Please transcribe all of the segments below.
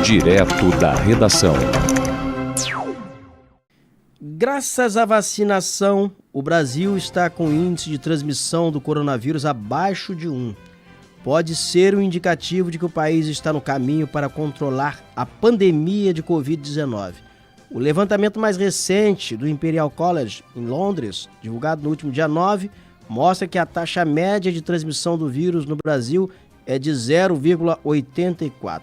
Direto da redação. Graças à vacinação, o Brasil está com o índice de transmissão do coronavírus abaixo de 1. Pode ser um indicativo de que o país está no caminho para controlar a pandemia de Covid-19. O levantamento mais recente do Imperial College, em Londres, divulgado no último dia 9, mostra que a taxa média de transmissão do vírus no Brasil é de 0,84.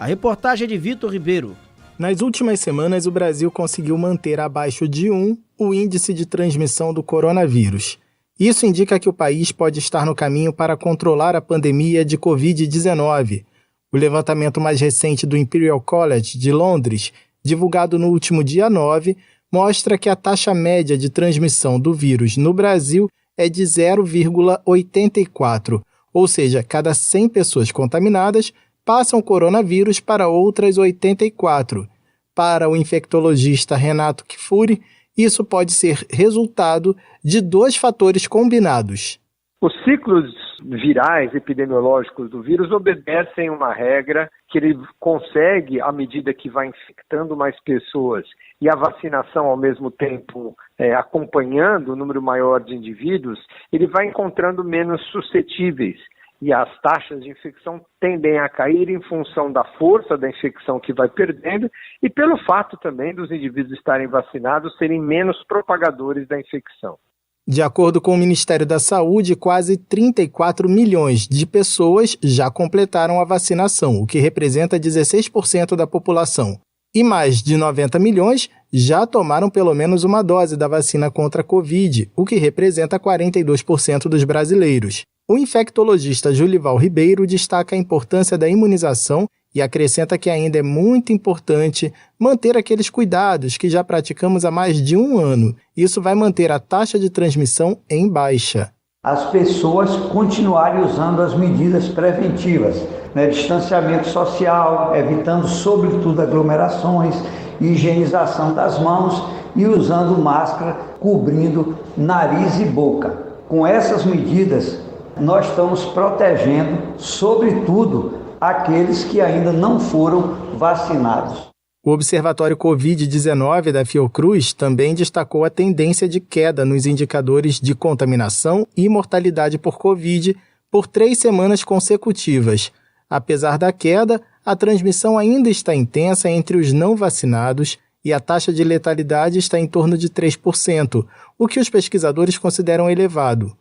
A reportagem é de Vitor Ribeiro. Nas últimas semanas, o Brasil conseguiu manter abaixo de 1 o índice de transmissão do coronavírus. Isso indica que o país pode estar no caminho para controlar a pandemia de Covid-19. O levantamento mais recente do Imperial College de Londres, divulgado no último dia 9, mostra que a taxa média de transmissão do vírus no Brasil é de 0,84, ou seja, cada 100 pessoas contaminadas passam o coronavírus para outras 84. Para o infectologista Renato Kfouri, isso pode ser resultado de 2 fatores combinados. Os ciclos virais epidemiológicos do vírus obedecem uma regra que ele consegue, à medida que vai infectando mais pessoas e a vacinação ao mesmo tempo acompanhando o número maior de indivíduos, ele vai encontrando menos suscetíveis. E as taxas de infecção tendem a cair em função da força da infecção que vai perdendo e pelo fato também dos indivíduos estarem vacinados serem menos propagadores da infecção. De acordo com o Ministério da Saúde, quase 34 milhões de pessoas já completaram a vacinação, o que representa 16% da população. E mais de 90 milhões já tomaram pelo menos uma dose da vacina contra a Covid, o que representa 42% dos brasileiros. O infectologista Julival Ribeiro destaca a importância da imunização e acrescenta que ainda é muito importante manter aqueles cuidados que já praticamos há mais de 1 ano. Isso vai manter a taxa de transmissão em baixa. As pessoas continuarem usando as medidas preventivas, distanciamento social, evitando sobretudo aglomerações, higienização das mãos e usando máscara cobrindo nariz e boca. Com essas medidas, nós estamos protegendo, sobretudo, aqueles que ainda não foram vacinados. O Observatório Covid-19 da Fiocruz também destacou a tendência de queda nos indicadores de contaminação e mortalidade por Covid por 3 semanas consecutivas. Apesar da queda, a transmissão ainda está intensa entre os não vacinados e a taxa de letalidade está em torno de 3%, o que os pesquisadores consideram elevado.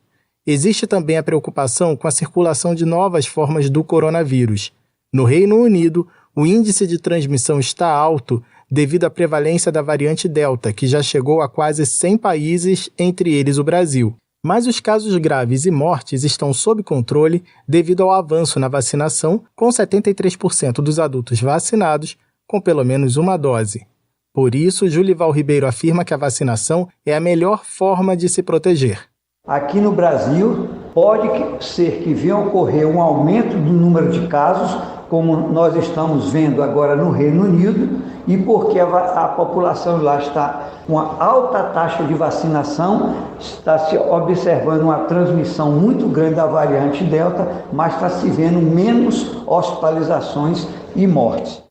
Existe também a preocupação com a circulação de novas formas do coronavírus. No Reino Unido, o índice de transmissão está alto devido à prevalência da variante Delta, que já chegou a quase 100 países, entre eles o Brasil. Mas os casos graves e mortes estão sob controle devido ao avanço na vacinação, com 73% dos adultos vacinados com pelo menos uma dose. Por isso, Julival Ribeiro afirma que a vacinação é a melhor forma de se proteger. Aqui no Brasil, pode ser que venha a ocorrer um aumento do número de casos, como nós estamos vendo agora no Reino Unido, e porque a população lá está com uma alta taxa de vacinação, está se observando uma transmissão muito grande da variante Delta, mas está se vendo menos hospitalizações e mortes.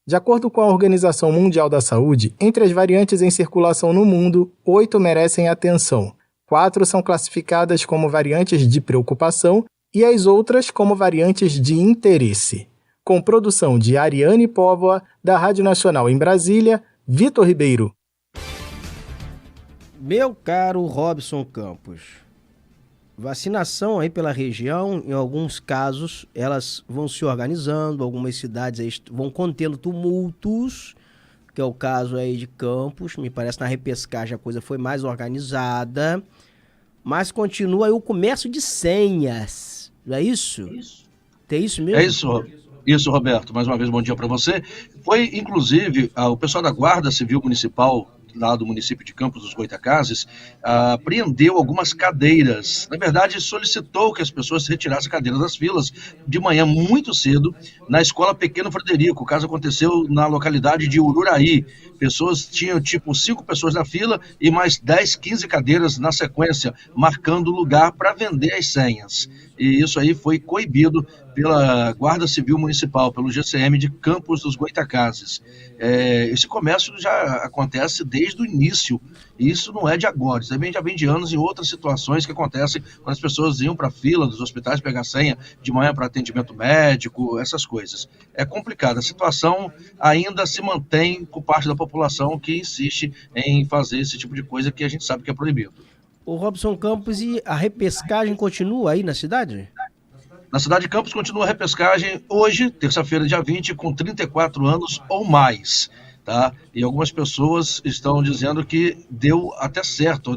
De acordo com a Organização Mundial da Saúde, entre as variantes em circulação no mundo, 8 merecem atenção. 4 são classificadas como variantes de preocupação e as outras como variantes de interesse. Com produção de Ariane Póvoa, da Rádio Nacional em Brasília, Vitor Ribeiro. Meu caro Robson Campos, vacinação aí pela região, em alguns casos, elas vão se organizando, algumas cidades aí vão contendo tumultos, que é o caso aí de Campos, me parece na repescagem a coisa foi mais organizada, mas continua aí o comércio de senhas, não é isso? Tem isso mesmo? É isso, Roberto, mais uma vez bom dia para você. Foi inclusive o pessoal da Guarda Civil Municipal lá do município de Campos dos Goytacazes, apreendeu algumas cadeiras. Na verdade, solicitou que as pessoas retirassem cadeiras das filas de manhã muito cedo na Escola Pequeno Frederico. O caso aconteceu na localidade de Ururaí. Pessoas tinham 5 pessoas na fila e mais 10, 15 cadeiras na sequência, marcando lugar para vender as senhas. e isso aí foi coibido pela Guarda Civil Municipal, pelo GCM de Campos dos Goytacazes. Esse comércio já acontece desde o início, e isso não é de agora, isso também já vem de anos em outras situações que acontecem quando as pessoas iam para a fila dos hospitais pegar senha de manhã para atendimento médico, essas coisas. É complicado, a situação ainda se mantém por parte da população que insiste em fazer esse tipo de coisa que a gente sabe que é proibido. O Robson Campos, e a repescagem continua aí na cidade? Na cidade de Campos continua a repescagem hoje, terça-feira, dia 20, com 34 anos ou mais. Tá? E algumas pessoas estão dizendo que deu até certo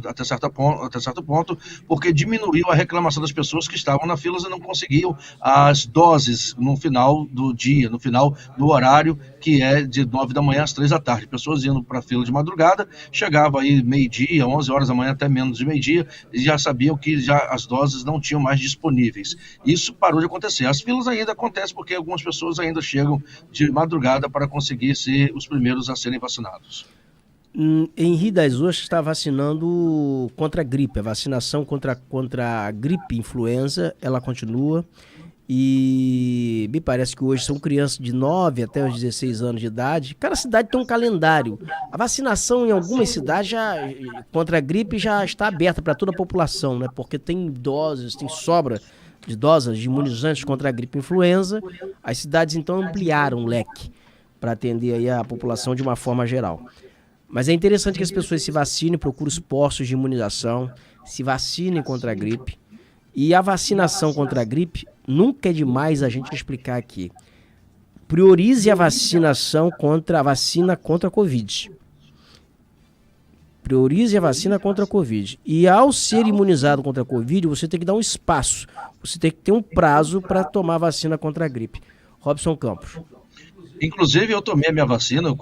ponto, porque diminuiu a reclamação das pessoas que estavam na fila e não conseguiam as doses no final do dia, no final do horário, que é de 9 da manhã às 3 da tarde. Pessoas indo para a fila de madrugada, chegava aí meio-dia, 11 horas da manhã, até menos de meio-dia, e já sabiam que já as doses não tinham mais disponíveis. Isso parou de acontecer. As filas ainda acontecem porque algumas pessoas ainda chegam de madrugada para conseguir ser os primeiros a serem vacinados. Em Rio das Ostras está vacinando contra a gripe. A vacinação contra a gripe influenza, ela continua. E me parece que hoje são crianças de 9 até os 16 anos de idade. Cada cidade tem um calendário. A vacinação em algumas cidades contra a gripe já está aberta para toda a população, né? Porque tem doses, tem sobra de doses de imunizantes contra a gripe influenza. As cidades então ampliaram o leque para atender aí a população de uma forma geral. Mas é interessante que as pessoas se vacinem, procurem os postos de imunização, se vacinem contra a gripe. E a vacinação contra a gripe, nunca é demais a gente explicar aqui. Priorize a vacinação contra a Covid. Priorize a vacina contra a Covid. E ao ser imunizado contra a Covid, você tem que dar um espaço. Você tem que ter um prazo para tomar a vacina contra a gripe. Robson Campos. Inclusive, eu tomei a minha vacina, eu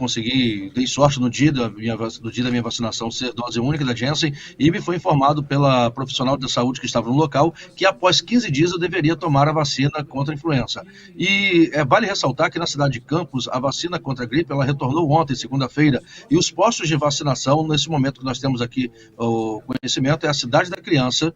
dei sorte no dia da minha vacinação ser dose única da Janssen, e me foi informado pela profissional de saúde que estava no local que após 15 dias eu deveria tomar a vacina contra a influenza. E vale ressaltar que na cidade de Campos, a vacina contra a gripe, ela retornou ontem, segunda-feira, e os postos de vacinação, nesse momento que nós temos aqui o conhecimento, é a Cidade da Criança,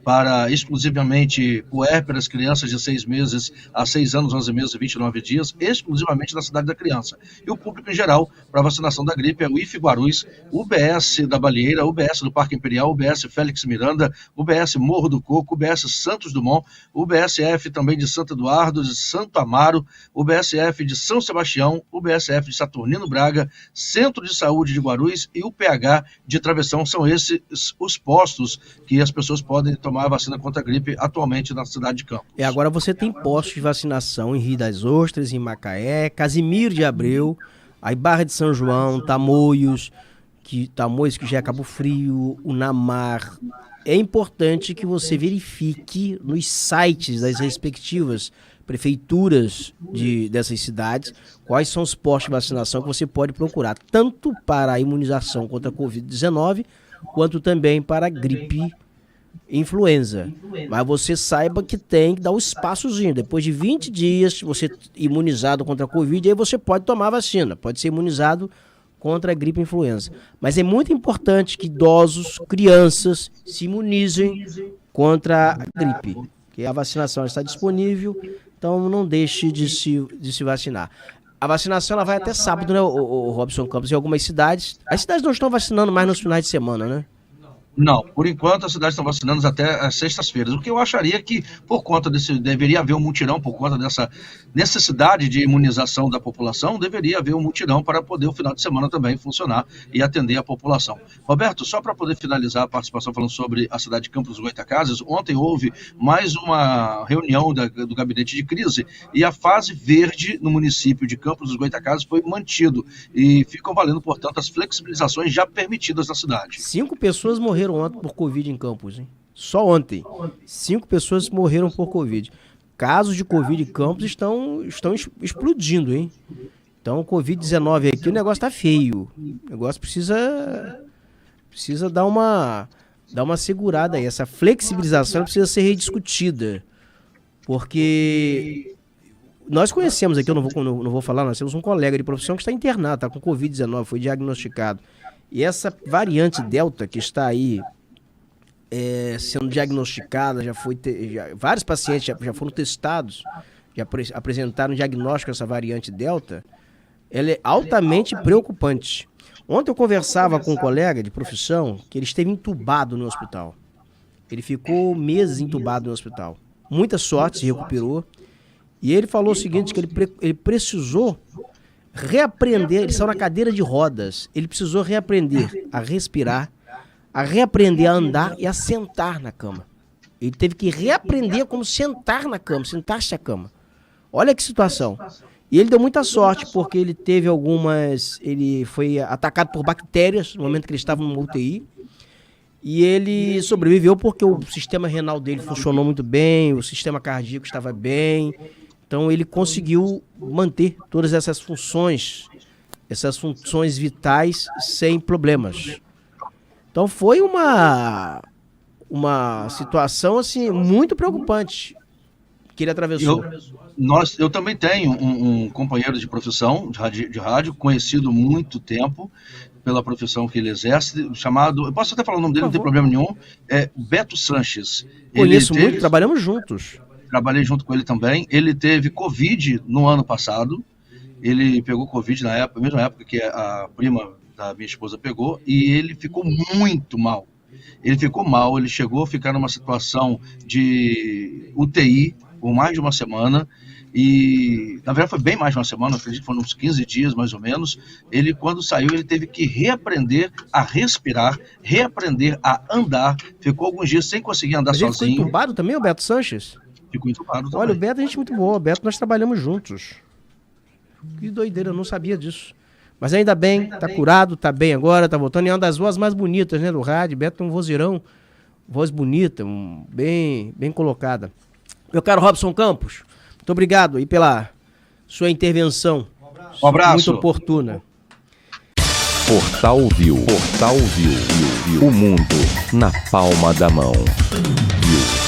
para exclusivamente puérperas, crianças de 6 meses a 6 anos, 11 meses e 29 dias, exclusivamente na Cidade da Criança. E o público em geral, para vacinação da gripe, é o IF Guarulhos, UBS da Balieira, UBS do Parque Imperial, UBS Félix Miranda, UBS Morro do Coco, UBS Santos Dumont, UBSF também de Santo Eduardo, de Santo Amaro, UBSF de São Sebastião, UBSF de Saturnino Braga, Centro de Saúde de Guarulhos e o PH de Travessão. São esses os postos que as pessoas podem tomar a vacina contra a gripe atualmente na cidade de Campos. Agora você tem postos de vacinação em Rio das Ostras, em Macaé, Casimiro de Abreu, aí Barra de São João, Tamoios, que já é Cabo Frio, Unamar. É importante que você verifique nos sites das respectivas prefeituras dessas cidades quais são os postos de vacinação que você pode procurar, tanto para a imunização contra a Covid-19, quanto também para a gripe influenza. Mas você saiba que tem que dar um espaçozinho. Depois de 20 dias, você imunizado contra a Covid, aí você pode tomar a vacina, pode ser imunizado contra a gripe influenza. Mas é muito importante que idosos, crianças se imunizem contra a gripe, porque a vacinação está disponível, então não deixe de se vacinar. A vacinação ela vai até sábado, né, o Robson Campos, em algumas cidades. As cidades não estão vacinando mais nos finais de semana, né? Não, por enquanto as cidades estão vacinando até as sextas-feiras, o que eu acharia que por conta deveria haver um mutirão, por conta dessa necessidade de imunização da população, deveria haver um mutirão para poder o final de semana também funcionar e atender a população. Roberto, só para poder finalizar a participação falando sobre a cidade de Campos dos Goytacazes, ontem houve mais uma reunião do gabinete de crise e a fase verde no município de Campos dos Goytacazes foi mantido e ficam valendo, portanto, as flexibilizações já permitidas na cidade. 5 pessoas morreram ontem por Covid em Campos, hein? Só ontem. 5 pessoas morreram por Covid. Casos de Covid em Campos estão explodindo, hein? Então, Covid-19 aqui, o negócio tá feio. O negócio precisa dar uma segurada aí. Essa flexibilização precisa ser rediscutida. Porque nós conhecemos aqui, eu não vou falar, nós temos um colega de profissão que está internado, está com Covid-19, foi diagnosticado. E essa variante Delta que está aí sendo diagnosticada, vários pacientes já foram testados, já apresentaram um diagnóstico dessa variante Delta, ela é altamente preocupante. Ontem eu conversava com um colega de profissão que ele esteve entubado no hospital. Ele ficou meses entubado no hospital. Muita sorte, se recuperou. E ele falou o seguinte, que ele precisou reaprender, ele saiu na cadeira de rodas, ele precisou reaprender a respirar, a reaprender a andar e a sentar na cama. Ele teve que reaprender como sentar na cama, sentar-se na cama. Olha que situação. E ele deu muita sorte, porque ele teve ele foi atacado por bactérias no momento que ele estava numa UTI. E ele sobreviveu porque o sistema renal dele funcionou muito bem, o sistema cardíaco estava bem. Então ele conseguiu manter todas essas funções vitais sem problemas. Então foi uma situação assim muito preocupante que ele atravessou. Eu também tenho um companheiro de profissão de rádio, conhecido há muito tempo pela profissão que ele exerce, chamado, eu posso até falar o nome dele, não tem problema nenhum, é Beto Sanches. Conheço muito, trabalhamos juntos. Trabalhei junto com ele também. Ele teve Covid no ano passado. Ele pegou Covid mesma época que a prima da minha esposa pegou, e ele ficou muito mal. Ele chegou a ficar numa situação de UTI por mais de uma semana, e na verdade foi bem mais de uma semana, acredito que foram uns 15 dias mais ou menos. Ele, quando saiu, ele teve que reaprender a respirar, reaprender a andar, ficou alguns dias sem conseguir andar sozinho. Ele ficou entubado também, o Beto Sanches? Ficou entubado também. Olha, o Beto é gente muito boa, o Beto nós trabalhamos juntos. Que doideira, eu não sabia disso. Mas ainda bem, tá curado, tá bem agora, tá voltando, e é uma das vozes mais bonitas, né, do rádio. Beto tem um vozeirão, voz bonita, bem colocada. Meu caro Robson Campos, muito obrigado aí pela sua intervenção. Um abraço. Muito oportuna. Portal View. O mundo na palma da mão. View.